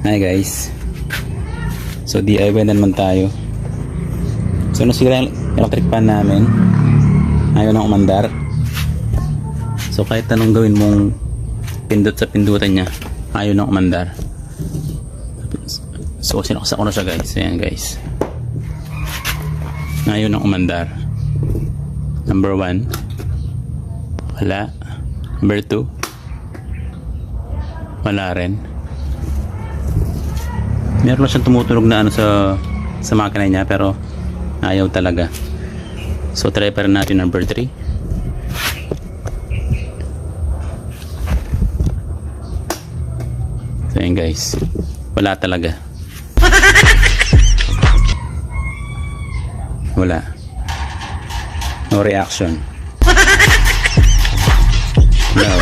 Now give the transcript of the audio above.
Hi guys. So DIY na naman tayo. So nasira yung electric pan namin. Ayaw nang umandar. So kahit anong gawin mong pindot sa pindutan niya, ayaw nang umandar. So sinaksak ko na siya guys. Ayan guys. Ayaw nang umandar. Number 1. Wala. Number 2. Wala rin. Meron na siyang tumutunog na ano sa makina niya pero ayaw talaga. So try pa rin natin number 3. So yun guys, wala talaga. Wala. No reaction. No.